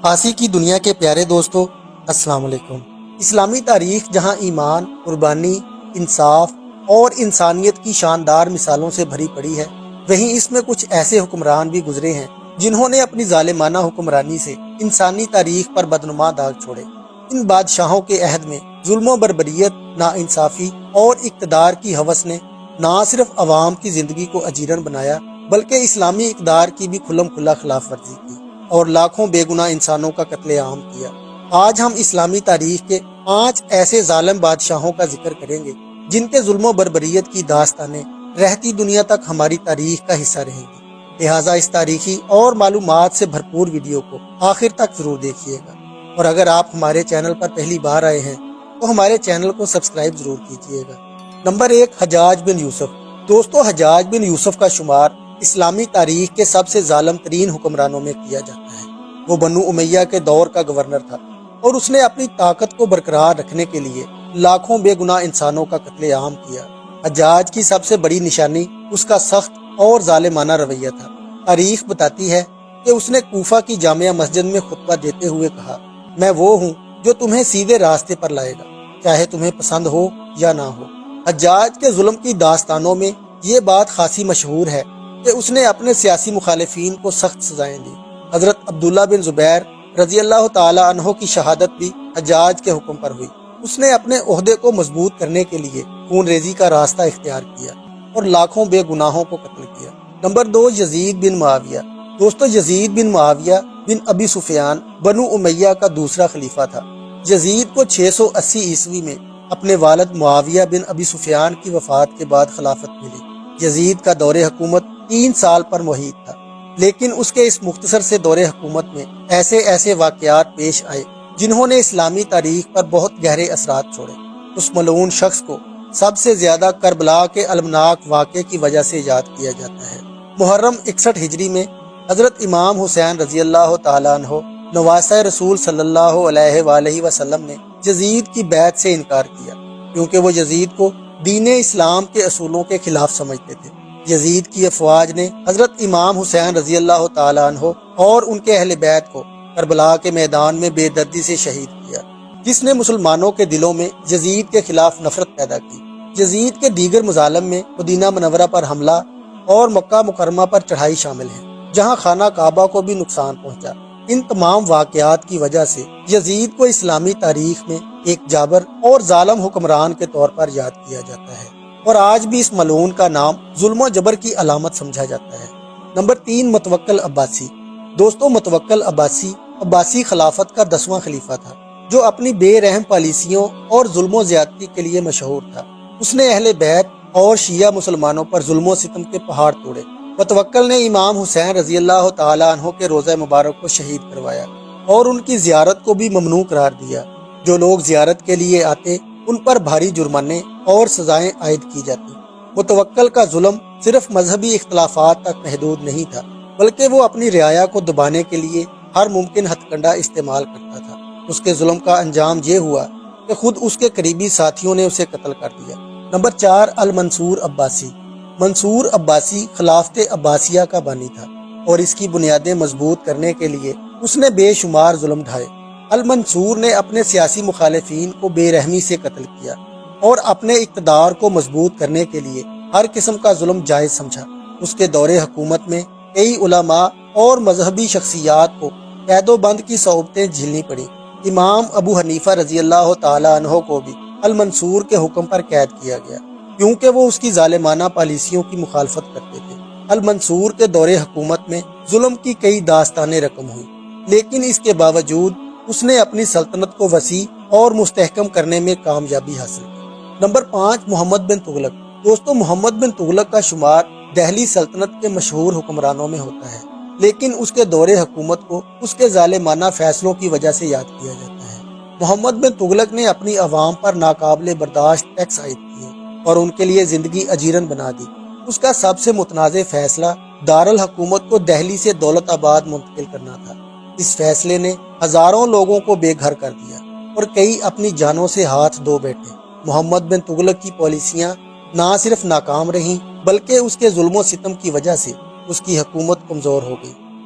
آسی کی دنیا کے پیارے دوستو، السلام علیکم۔ اسلامی تاریخ جہاں ایمان، قربانی، انصاف اور انسانیت کی شاندار مثالوں سے بھری پڑی ہے، وہیں اس میں کچھ ایسے حکمران بھی گزرے ہیں جنہوں نے اپنی ظالمانہ حکمرانی سے انسانی تاریخ پر بدنما داغ چھوڑے۔ ان بادشاہوں کے عہد میں ظلم و بربریت، ناانصافی اور اقتدار کی ہوس نے نہ صرف عوام کی زندگی کو اجیرن بنایا بلکہ اسلامی اقدار کی بھی کھلم کھلا خلاف ورزی کی اور لاکھوں بے گناہ انسانوں کا قتل عام کیا۔ آج ہم اسلامی تاریخ کے 5 ایسے ظالم بادشاہوں کا ذکر کریں گے جن کے ظلم و بربریت کی داستانیں رہتی دنیا تک ہماری تاریخ کا حصہ رہیں گی۔ لہٰذا اس تاریخی اور معلومات سے بھرپور ویڈیو کو آخر تک ضرور دیکھیے گا، اور اگر آپ ہمارے چینل پر پہلی بار آئے ہیں تو ہمارے چینل کو سبسکرائب ضرور کیجیے گا۔ نمبر 1، حجاج بن یوسف۔ دوستو، حجاج بن یوسف کا شمار اسلامی تاریخ کے سب سے ظالم ترین حکمرانوں میں کیا جاتا ہے۔ وہ بنو امیہ کے دور کا گورنر تھا اور اس نے اپنی طاقت کو برقرار رکھنے کے لیے لاکھوں بے گناہ انسانوں کا قتل عام کیا۔ حجاج کی سب سے بڑی نشانی اس کا سخت اور ظالمانہ رویہ تھا۔ تاریخ بتاتی ہے کہ اس نے کوفہ کی جامع مسجد میں خطبہ دیتے ہوئے کہا، میں وہ ہوں جو تمہیں سیدھے راستے پر لائے گا، چاہے تمہیں پسند ہو یا نہ ہو۔ حجاج کے ظلم کی داستانوں میں یہ بات خاصی مشہور ہے کہ اس نے اپنے سیاسی مخالفین کو سخت سزائیں دی۔ حضرت عبداللہ بن زبیر رضی اللہ تعالی عنہ کی شہادت بھی حجاج کے حکم پر ہوئی۔ اس نے اپنے عہدے کو مضبوط کرنے کے لیے خون ریزی کا راستہ اختیار کیا اور لاکھوں بے گناہوں کو قتل کیا۔ نمبر 2، یزید بن معاویہ۔ دوستو، یزید بن معاویہ بن ابی سفیان بنو امیہ کا دوسرا خلیفہ تھا۔ یزید کو 680 عیسوی میں اپنے والد معاویہ بن ابی سفیان کی وفات کے بعد خلافت ملی۔ یزید کا دور حکومت 3 سال پر محیط تھا، لیکن اس کے اس مختصر سے دور حکومت میں ایسے واقعات پیش آئے جنہوں نے اسلامی تاریخ پر بہت گہرے اثرات چھوڑے۔ اس ملعون شخص کو سب سے زیادہ کربلا کے المناک واقعے کی وجہ سے یاد کیا جاتا ہے۔ محرم 61 ہجری میں حضرت امام حسین رضی اللہ تعالیٰ عنہ نواسہ رسول صلی اللہ علیہ وآلہ وسلم نے یزید کی بیعت سے انکار کیا، کیونکہ وہ یزید کو دین اسلام کے اصولوں کے خلاف سمجھتے تھے۔ یزید کی افواج نے حضرت امام حسین رضی اللہ تعالیٰ عنہ اور ان کے اہل بیت کو کربلا کے میدان میں بے دردی سے شہید کیا، جس نے مسلمانوں کے دلوں میں یزید کے خلاف نفرت پیدا کی۔ یزید کے دیگر مظالم میں مدینہ منورہ پر حملہ اور مکہ مکرمہ پر چڑھائی شامل ہیں، جہاں خانہ کعبہ کو بھی نقصان پہنچا۔ ان تمام واقعات کی وجہ سے یزید کو اسلامی تاریخ میں ایک جابر اور ظالم حکمران کے طور پر یاد کیا جاتا ہے، اور آج بھی اس ملعون کا نام ظلم و جبر کی علامت سمجھا جاتا ہے۔ نمبر 3، متوکل عباسی۔ دوستو، متوکل عباسی خلافت کا 10واں خلیفہ تھا، جو اپنی بے رحم پالیسیوں اور ظلم و زیادتی کے لیے مشہور تھا۔ اس نے اہل بیت اور شیعہ مسلمانوں پر ظلم و ستم کے پہاڑ توڑے۔ متوکل نے امام حسین رضی اللہ تعالیٰ عنہ کے روضہ مبارک کو شہید کروایا اور ان کی زیارت کو بھی ممنوع قرار دیا۔ جو لوگ زیارت کے لیے آتے ان پر بھاری جرمانے اور سزائیں عائد کی جاتی۔ متوکل کا ظلم صرف مذہبی اختلافات تک محدود نہیں تھا، بلکہ وہ اپنی رعایا کو دبانے کے لیے ہر ممکن ہتھ کنڈا استعمال کرتا تھا۔ اس کے ظلم کا انجام یہ ہوا کہ خود اس کے قریبی ساتھیوں نے اسے قتل کر دیا۔ نمبر 4، المنصور عباسی۔ منصور عباسی خلافت عباسیہ کا بانی تھا اور اس کی بنیادیں مضبوط کرنے کے لیے اس نے بے شمار ظلم ڈھائے۔ المنصور نے اپنے سیاسی مخالفین کو بے رحمی سے قتل کیا اور اپنے اقتدار کو مضبوط کرنے کے لیے ہر قسم کا ظلم جائز سمجھا۔ اس کے دور حکومت میں کئی علماء اور مذہبی شخصیات کو قید و بند کی صعوبتیں جھیلنی پڑیں۔ امام ابو حنیفہ رضی اللہ تعالیٰ عنہ کو بھی المنصور کے حکم پر قید کیا گیا، کیونکہ وہ اس کی ظالمانہ پالیسیوں کی مخالفت کرتے تھے۔ المنصور کے دور حکومت میں ظلم کی کئی داستانیں رقم ہوئیں، لیکن اس کے باوجود اس نے اپنی سلطنت کو وسیع اور مستحکم کرنے میں کامیابی حاصل کی۔ نمبر 5، محمد بن تغلق۔ دوستو، محمد بن تغلق کا شمار دہلی سلطنت کے مشہور حکمرانوں میں ہوتا ہے، لیکن اس کے دور حکومت کو اس کے ظالمانہ فیصلوں کی وجہ سے یاد کیا جاتا ہے۔ محمد بن تغلق نے اپنی عوام پر ناقابل برداشت ٹیکس عائد کیے اور ان کے لیے زندگی اجیرن بنا دی۔ اس کا سب سے متنازع فیصلہ دارالحکومت کو دہلی سے دولت آباد منتقل کرنا تھا۔ اس فیصلے نے ہزاروں لوگوں کو بے گھر کر دیا اور کئی اپنی جانوں سے ہاتھ دھو بیٹھے۔ محمد بن تغلق کی پالیسیاں نہ صرف ناکام رہیں بلکہ اس کے ظلم و ستم کی وجہ سے اس کی حکومت کمزور ہو گئی۔